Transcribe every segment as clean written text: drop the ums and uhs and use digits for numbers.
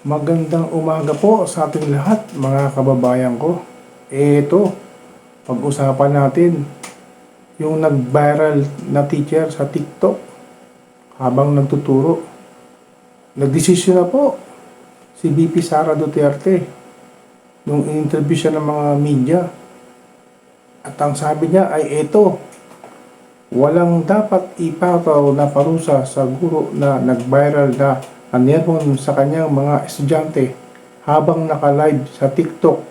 Magandang umaga po sa ating lahat, mga kababayan ko. Ito, pag-usapan natin yung nag-viral na teacher sa TikTok habang nagtuturo. Nagdesisyon na po si VP Sara Duterte nung in-interview siya ng mga media. At ang sabi niya ay ito, walang dapat ipataw na parusa sa guro na nag-viral na nangyayari sa kanyang mga estudyante habang naka-live sa TikTok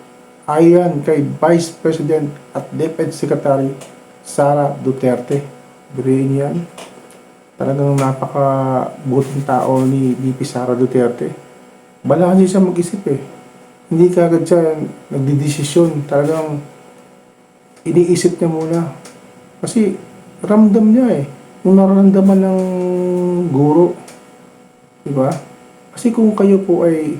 ayon kay Vice President at DepEd Secretary Sara Duterte. Biriin yan. Talagang napakabuting tao ni VP Sara Duterte. Bala kasi siya mag-isip eh. Hindi kagad siya nagdidesisyon. Talagang iniisip niya muna. Kasi ramdam niya eh. Kung nararamdaman ng guro, diba? Kasi kung kayo po ay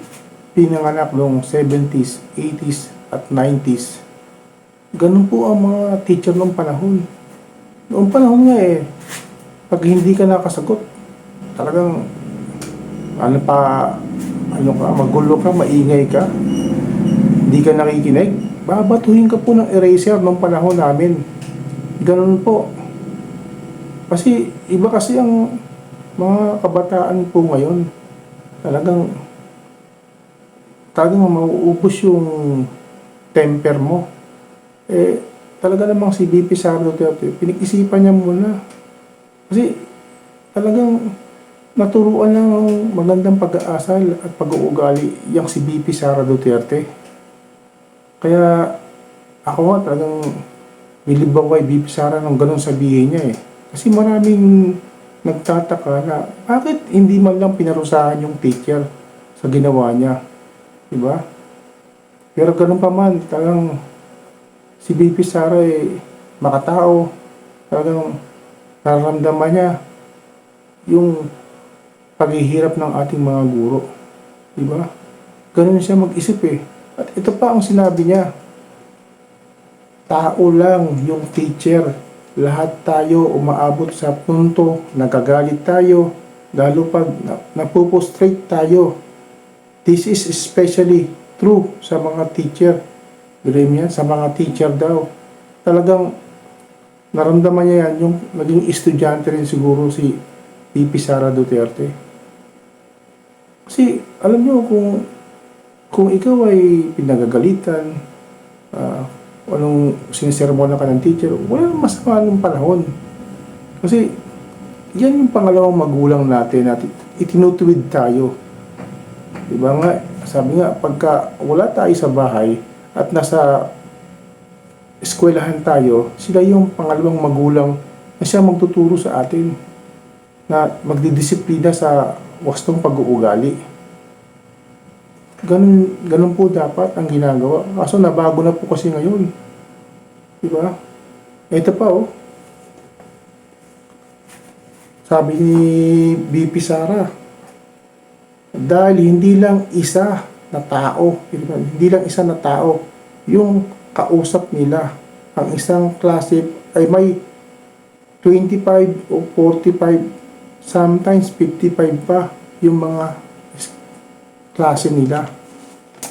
pinanganak noong 70s, 80s, at 90s, ganun po ang mga teacher noong panahon. Noong panahon nga eh, pag hindi ka nakasagot, talagang magulo ka, maingay ka, hindi ka nakikinig, babatuhin ka po ng eraser noong panahon namin. Ganun po. Kasi iba kasi ang mga kabataan po ngayon, talagang mauubos yung temper mo. Talaga namang si VP Sara Duterte, pinag-isipan niya muna. Kasi talagang naturuan ng magandang pag-aasal at pag-uugali yung si VP Sara Duterte. Kaya ako nga talagang bilib ako kay VP Sara nung ganun sabihin niya eh. Kasi maraming nagtataka na bakit hindi man lang pinarusahan yung teacher sa ginawa niya. Diba? Pero ganun pa man, talagang si VP Sara ay makatao. Talagang nararamdaman niya yung paghihirap ng ating mga guro. Diba? Ganun siya mag-isip eh. At ito pa ang sinabi niya. Tao lang yung teacher. Lahat tayo umaabot sa punto, nagagalit tayo, lalo pag napupostrate tayo. This is especially true sa mga teacher. Bilhin yan, sa mga teacher daw. Talagang naramdaman niya yan, yung naging estudyante rin siguro si VP Sara Duterte. Kasi alam niyo kung ikaw ay pinagagalitan, anong sinisermonan ka ng teacher, wala nang masama ng panahon. Kasi yan yung pangalawang magulang natin itinutuwid tayo. Diba nga, sabi nga, pagka wala tayo sa bahay at nasa eskwelahan tayo, sila yung pangalawang magulang na siya magtuturo sa atin na magdidisiplina sa wastong pag-uugali. Ganun po dapat ang ginagawa. Kaso nabago na po kasi ngayon. Diba? Ito pa oh. Sabi ni VP Sara, dahil hindi lang isa na tao, yung kausap nila. Ang isang klase ay may 25 o 45, sometimes 55 pa yung mga klase nila,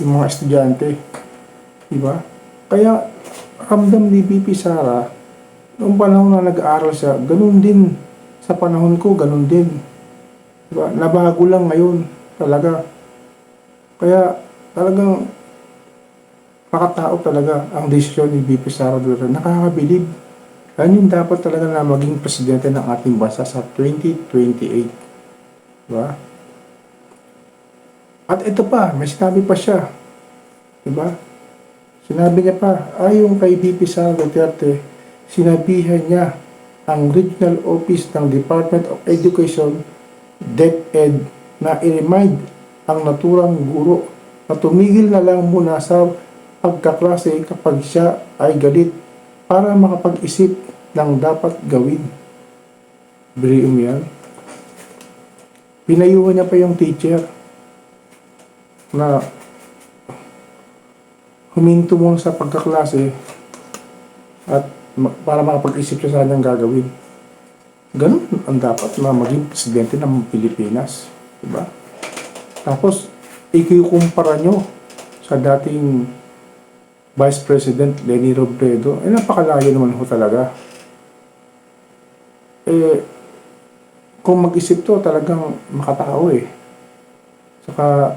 yung mga estudyante. Diba? Kaya ramdam ni VP Sara, noong panahon na nag-aaral siya, ganun din. Sa panahon ko, ganun din. Diba? Nabago lang ngayon talaga. Kaya talagang makatao talaga ang desisyon ni VP Sara Duterte. Nakakabilib. Yan yung dapat talaga na maging presidente ng ating bansa sa 2028. Diba? At ito pa, may sinabi pa siya. Diba? Sinabi niya pa, ayon kay VP Sara Duterte, sinabihan niya ang Regional Office ng Department of Education, DepEd, na i-remind ang naturang guro na tumigil na lang muna sa pagkaklase kapag siya ay galit para makapag-isip ng dapat gawin. Birium yan. Pinayuhan niya pa yung teacher na huminto muna sa pagkaklase at para makapag-isip siya sa kanyang gagawin. Ganun ang dapat na maging presidente ng Pilipinas. Diba? Tapos, ikikumpara nyo sa dating Vice President Leni Robredo, napakalayo naman ho talaga. Kung mag-isip to, talagang makatao Saka,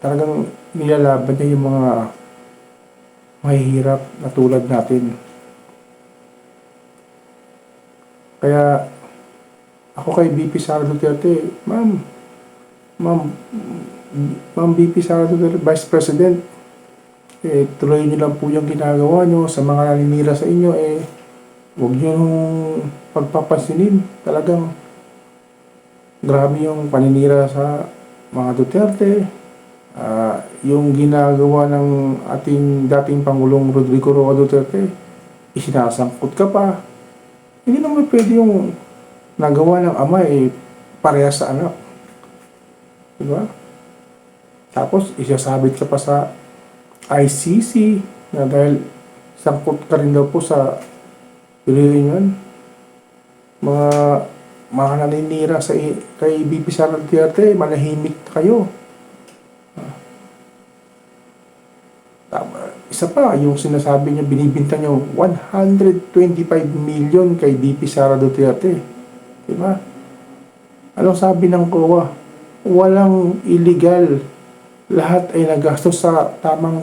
talagang nilalaban niya yung mga mahihirap na tulad natin. Kaya, ako kay VP Sara Duterte, Ma'am VP Sara Duterte, Vice President, tuloy nyo lang po yung ginagawa nyo sa mga naninira sa inyo, huwag nyo pagpapansinin. Talagang grabe yung paninira sa mga Duterte. Yung ginagawa ng ating dating Pangulong Rodrigo Roa Duterte, isinasangkot ka pa. Hindi naman pwede yung nagawa ng ama parehas sa anak. Diba? Tapos, isasabit ka pa sa ICC na dahil sangkot ka rin daw po sa yun, mga naninira kay BP Sara Duterte, manahimik kayo. Isa pa, yung sinasabi niya, binibinta niya 125 million kay BP Sara Duterte. Diba? Anong sabi ng COA? Walang illegal. Lahat ay nagastos sa tamang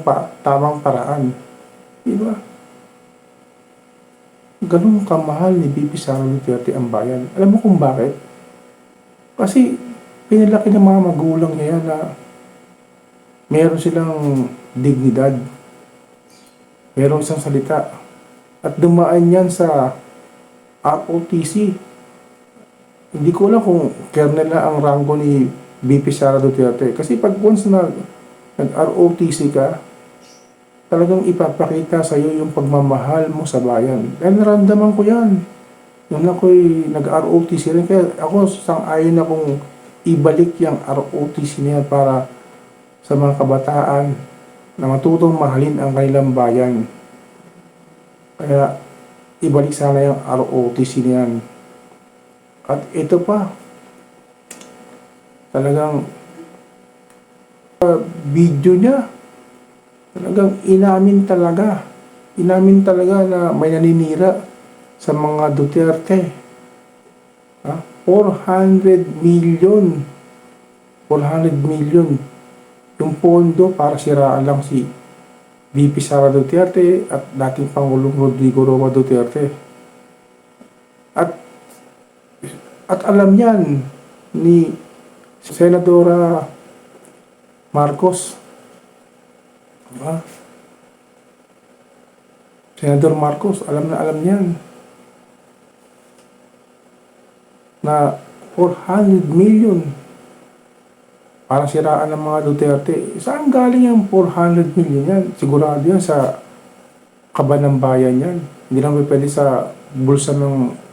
paraan. Diba? Ganun kamahal ni BP Sara Duterte ang bayan. Alam mo kung bakit? Kasi pinalaki ng mga magulang niya yan na meron silang dignidad. Meron isang salita. At dumaan yan sa ROTC. Hindi ko alam kung kernel na ang ranggo ni BP Sara Duterte. Kasi pag once na nag-ROTC ka, talagang ipapakita sa iyo yung pagmamahal mo sa bayan. Dahil naramdaman ko yan. Nung ako'y nag-ROTC rin. Kaya ako sang-ayon na kung ibalik yung ROTC niya para sa mga kabataan na matutong mahalin ang kanilang bayan. Kaya ibalik sana yung ROTC niyan. At ito pa, talagang video niya, talagang inamin talaga na may naninira sa mga Duterte. 400 million yung pondo para siraan lang si VP Sara Duterte at dating Pangulong Rodrigo Roa Duterte. At alam yan ni Senadora Marcos. Diba? Senador Marcos, alam niyan na 400 million para siraan ng mga Duterte. Saan galing yung 400 million yan? Sigurado yan sa kaba ng bayan yan. Hindi lang pwede sa bulsa ng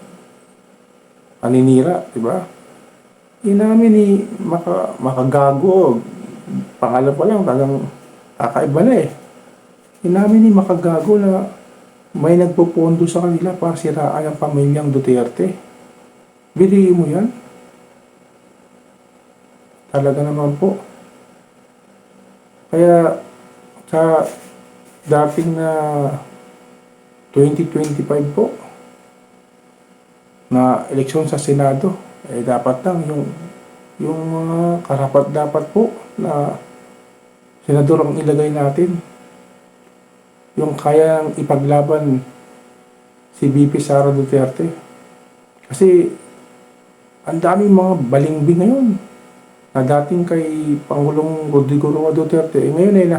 paninira, diba? Inamin ni Makagago, pangalan pa lang, talagang kakaiba na Inamin ni Makagago na may nagpupondo sa kanila para siraan ang pamilyang Duterte. Biliin mo yan? Talaga naman po. Kaya sa dating na 2025 po na eleksyon sa Senado, dapat lang yung mga karapat dapat po na senador ang ilagay natin. Yung kayang ipaglaban si VP Sara Duterte. Kasi ang daming mga balingbi ngayon na dating kay Pangulong Rodrigo Roa Duterte, ngayon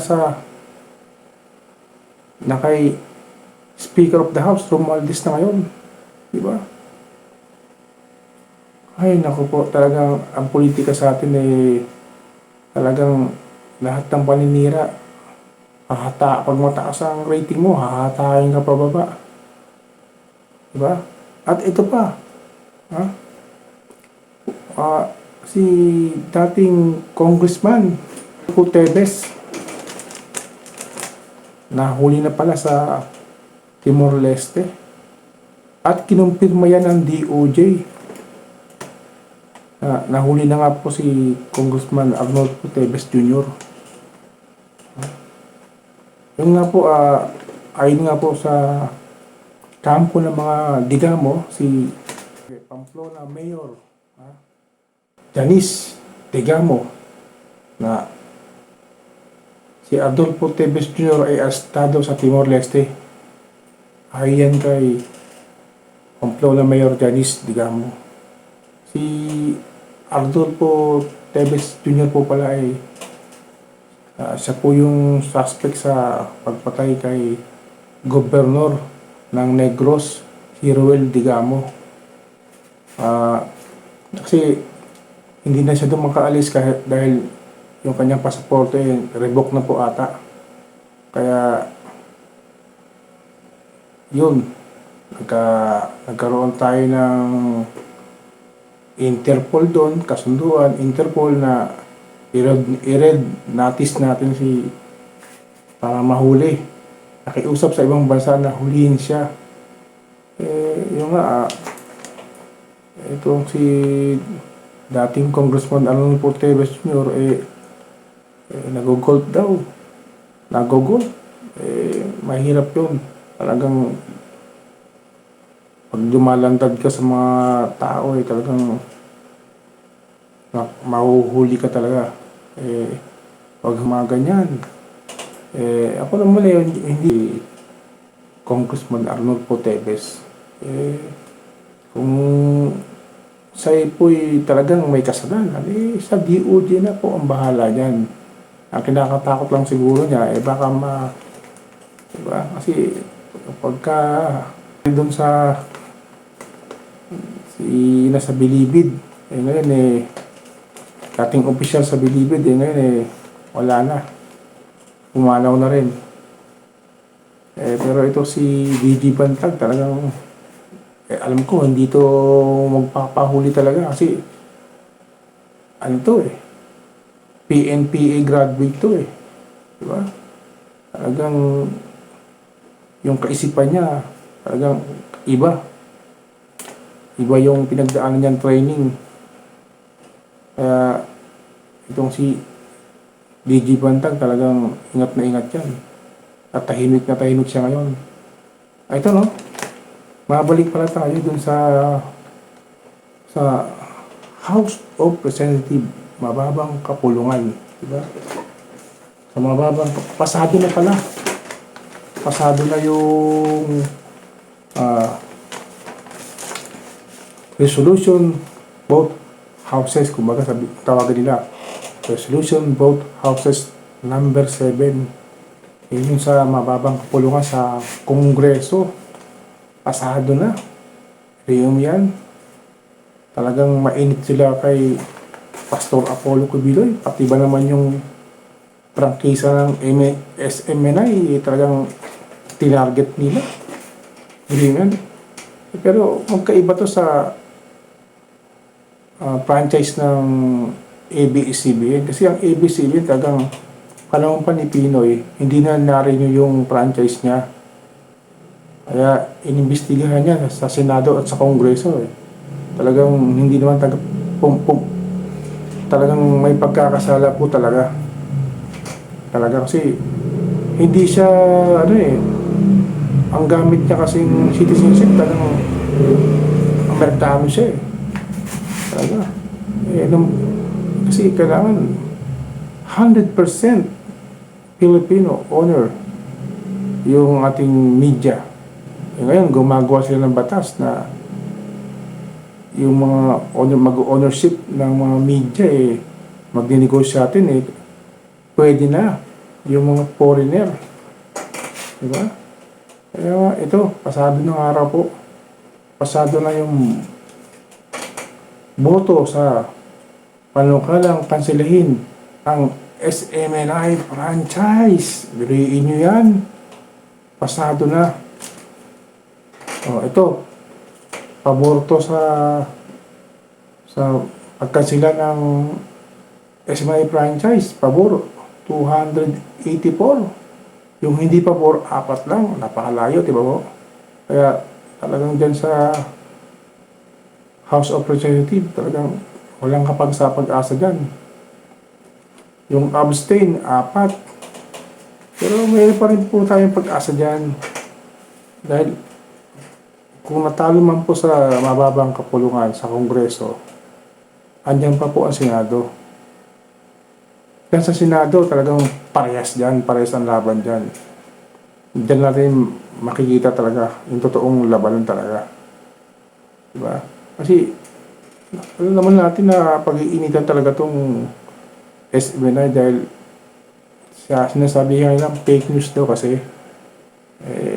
na kay Speaker of the House, Romualdez na ngayon. Diba? Ay, naku po, talagang ang politika sa atin talagang lahat ng paninira. Pag mataas ang rating mo, hahatain ka pababa. Diba? At ito pa, si dating Congressman Tebes, nahuli na pala sa Timor-Leste at kinumpirma yan ng DOJ Nahuli na nga po si Congressman Arnold Teves Jr. Yung nga po, ayon nga po sa kampo ng mga digamo, si Pamplona Mayor Janice Digamo, na si Adolfo Teves Jr. ay arestado sa Timor-Leste. Ayon kay Pamplona Mayor Janice Digamo. Si Adolfo Teves Jr. po pala ay siya po yung suspect sa pagpatay kay Gobernador ng Negros, si Ruel Digamo. Kasi hindi na siya doon makaalis kahit dahil yung kanyang pasaporte revoke na po ata. Kaya yun, nagkaroon tayo ng Interpol doon, kasunduan, Interpol na i-red notice natin para mahuli. Nakiusap sa ibang bansa na hulihin siya. Yung nga, itong si dating Congressman Arnold Teves Jr. Nag-gold daw. Nag-gold. Mahirap yun. Talagang pag lumalantad ka sa mga tao, talagang mahuhuli ka talaga. Pag mga ganyan. Ako naman hindi Congressman Arnold Teves. Kung siya po'y talagang may kasalanan, sa DOJ na po ang bahala niyan. Ang kinakatakot lang siguro niya, baka diba? Kasi pagka doon sa nasa Bilibid, ngayon dating opisyal sa Bilibid, ngayon wala na. Umanaw na rin. Pero ito si DG Bantag talagang alam ko hindi to magpapahuli talaga kasi ano to PNPA graduate to diba? Talagang yung kaisipan niya talagang iba yung pinagdaanan niyang training. Kaya itong si DG Bantag talagang ingat na ingat yan. At tahimik na tahimik siya ngayon. Ito no, mabalik pala tayo dun sa House of Representatives, mababang kapulungan, diba? Sa mababang, pasado na pala. Pasado na yung resolution both houses, kumbaga tawagan nila. Resolution both houses number 7. Yun yung sa mababang kapulungan sa Kongreso. Pasado na. Riyom yan. Talagang mainit sila kay Pastor Apollo Cubiloy. Pati ba naman yung prangkisa ng SMNI, talagang tinarget nila. Riyom yan. Pero magkaiba to sa franchise ng ABS-CBN. Kasi ang ABS-CBN talagang panahon pa ni Pinoy, hindi na na-renew yung franchise niya. Kaya inimbestigahan niya sa Senado at sa Kongreso. Talagang hindi naman talagang may pagkakasala po talaga. Talaga kasi hindi siya ang gamit niya kasing citizenship talagang Amerikano siya talaga. Kasi kailangan 100% Filipino honor yung ating media. Ngayon, gumagawa sila ng batas na yung mga mag-ownership ng mga media magninegosyo sa atin pwede na yung mga foreigner. Diba? Kaya ito, pasado ng araw po. Pasado na yung boto sa panukalang kansilahin ang SMNI franchise. Biriin nyo yan. Pasado na. Ito. Pabor to sa pagkansila ng SMNI franchise. Pabor. 284. Yung hindi pabor, 4 lang. Napakalayo, diba po? Kaya talagang dyan sa House of Representatives, talagang walang kapag-asa dyan. Yung abstain, 4. Pero mayroon pa rin po tayong pag-asa dyan. Dahil kung natalo man po sa mababang kapulungan sa Kongreso, andyan pa po ang Senado. Yan sa Senado, talagang parehas dyan, parehas ang laban dyan. Diyan natin makikita talaga yung totoong labanan talaga. Diba? Kasi, alam naman natin na pag-iinitan talaga itong SMNI dahil siya sinasabi nga nilang fake news daw kasi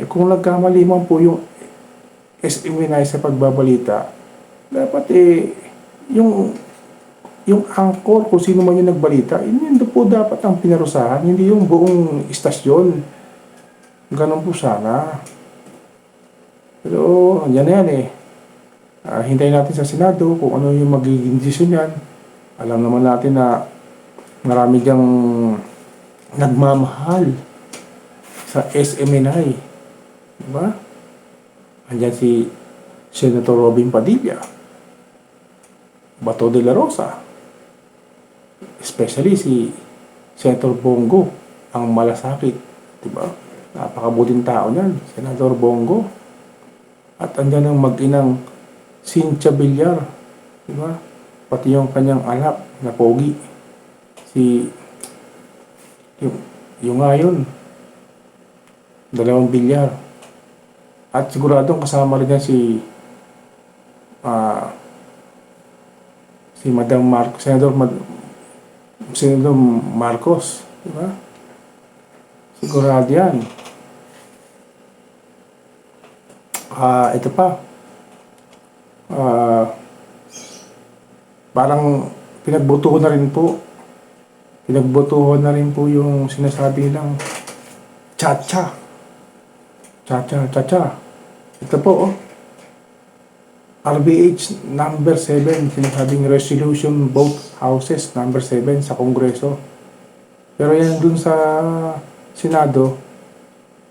kung nagkamali man po yung SMNI sa pagbabalita, dapat yung anchor, kung sino man yung nagbalita, yun po dapat ang pinarusahan, hindi yung buong istasyon. Ganun po sana. Pero, andyan na yan hintayin natin sa Senado kung ano yung magiging desisyon yan. Alam naman natin na marami dyang nagmamahal sa SMNI. Diba? Andyan si Senator Robin Padilla, Bato de la Rosa, especially si Senator Bongo, ang malasakit. Diba? Napakabuting tao niyan, Senator Bongo. At andyan ang mag-inang Cynthia Villar, diba? Pati yung kanyang anak na pogi, yung ngayon, 2 Villar. At siguradong kasama rin yan si Madam Marcos, Senador Marcos, diba? Sigurado yan. Ito pa. Parang pinagbotohan na rin po. Pinagbotohan na rin po yung sinasabi ng Chacha. Ito po, RBH number 7, sinasabing resolution both houses number 7 sa Kongreso. Pero yan dun sa Senado,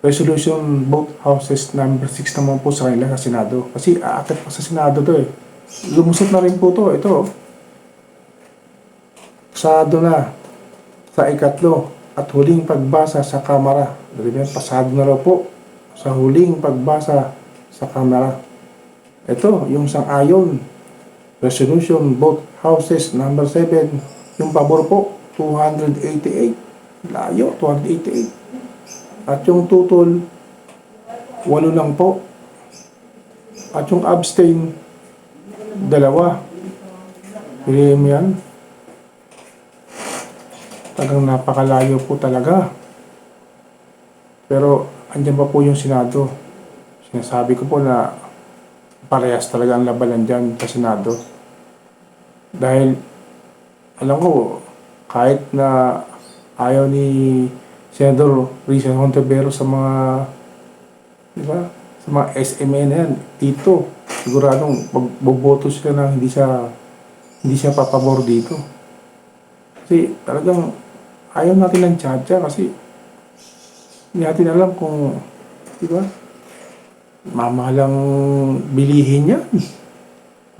resolution both houses number 6 naman po sa kanila sa Senado. Kasi aakit pa sa Senado to Lumusot na rin po to. Ito. Pasado na sa ikatlo at huling pagbasa sa Kamara. Pasado na raw po sa huling pagbasa sa Kamara. Ito, yung sang-ayon. Resolution both houses number 7. Yung pabor po, 288. Layo, 288. At yung tutol, 8 lang po. At yung abstain, 2. Piliin mo yan. Talagang napakalayo po talaga. Pero, andyan pa po yung Senado. Sinasabi ko po na parehas talaga ang labanan dyan sa Senado. Dahil, alam ko, kahit na ayaw ni Senador Risa Hontiveros sa mga, di ba, sa mga SMN yan, dito, siguradong magboboto sila na hindi siya papabor dito. Kasi talagang ayaw natin ng tiyatya kasi hindi natin alam kung, di ba, mamahalang bilihin yan.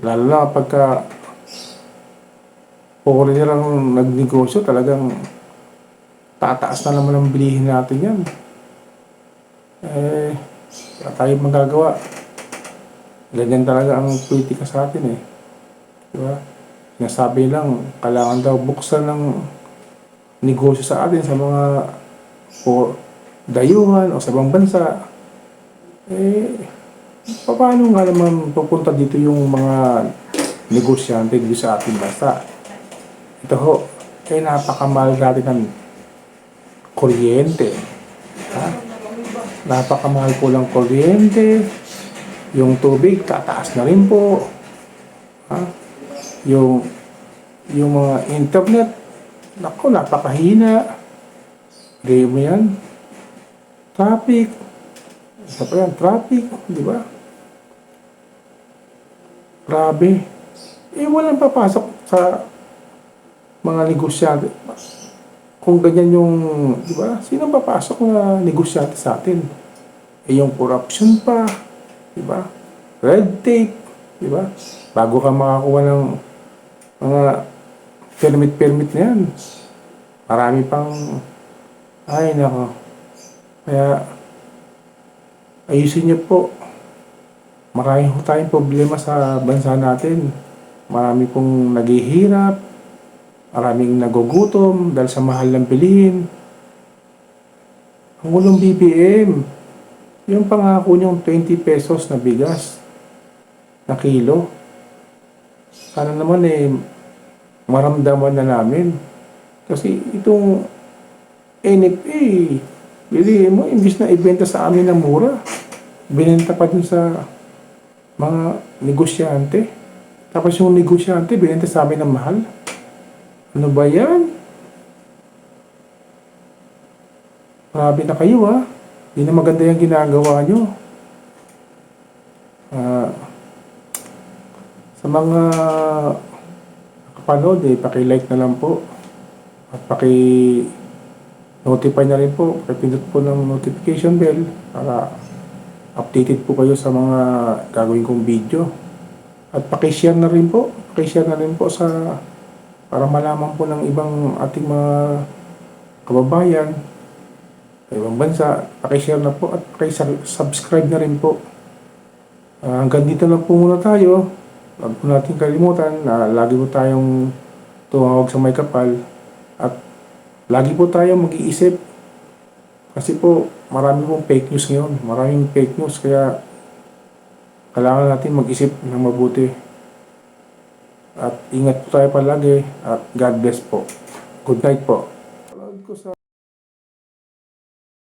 Lalo na pagka foreigner ang nagnegosyo, talagang tataas na naman ang bilihin natin yan. Wala tayong magagawa. Ganyan talaga ang politika sa atin Diba? Sinasabi lang, kailangan daw buksan ng negosyo sa atin sa mga dayuhan o sa ibang bansa. Paano nga naman pupunta dito yung mga negosyante dito sa ating bansa? Ito ho, napakamahal natin ng kuryente. Napakamahal po ng kuryente. Yung tubig, tataas na rin po. Yung mga internet, naku, napakahina. Hindi mo yan. Traffic. Isa pa yan, traffic, di ba? Grabe. Walang papasok sa mga negosyante. Kung ganyan yung, di ba? Sino papasok na negosyante sa atin? Yung corruption pa, di ba? Red tape, di ba? Bago ka makakuha ng Mga permit na yan. Marami pang, ay nako. Kaya, ayusin niyo po. Marami po tayong problema sa bansa natin. Marami pong naghihirap, maraming nagugutom dahil sa mahal ng bilihin. Ang gulong BBM, yung pangako niyong 20 pesos na bigas na kilo. Sana naman maramdaman na namin. Kasi itong NFA, bilihin mo, imbis na ibenta sa amin ng mura, binenta pa dun sa mga negosyante. Tapos yung negosyante, binenta sa amin ng mahal. Ano ba yan? Grabe na kayo Hindi na maganda yung ginagawa nyo. Sa mga nakapanood, paki-like na lang po. At paki-notify na rin po. Pindot po ng notification bell para updated po kayo sa mga gagawin kong video. At paki-share na rin po. Paki-share na rin po para malaman po ng ibang ating mga kababayan sa ibang bansa. Paki-share na po at paki-subscribe na rin po. Hanggang dito lang po muna tayo. Huwag po natin kalimutan na lagi po tayong tumawag sa may kapal at lagi po tayong mag-iisip kasi po marami pong fake news ngayon. Maraming fake news kaya kailangan natin mag-isip ng mabuti. At ingat po tayo palagi at God bless po. Good night po.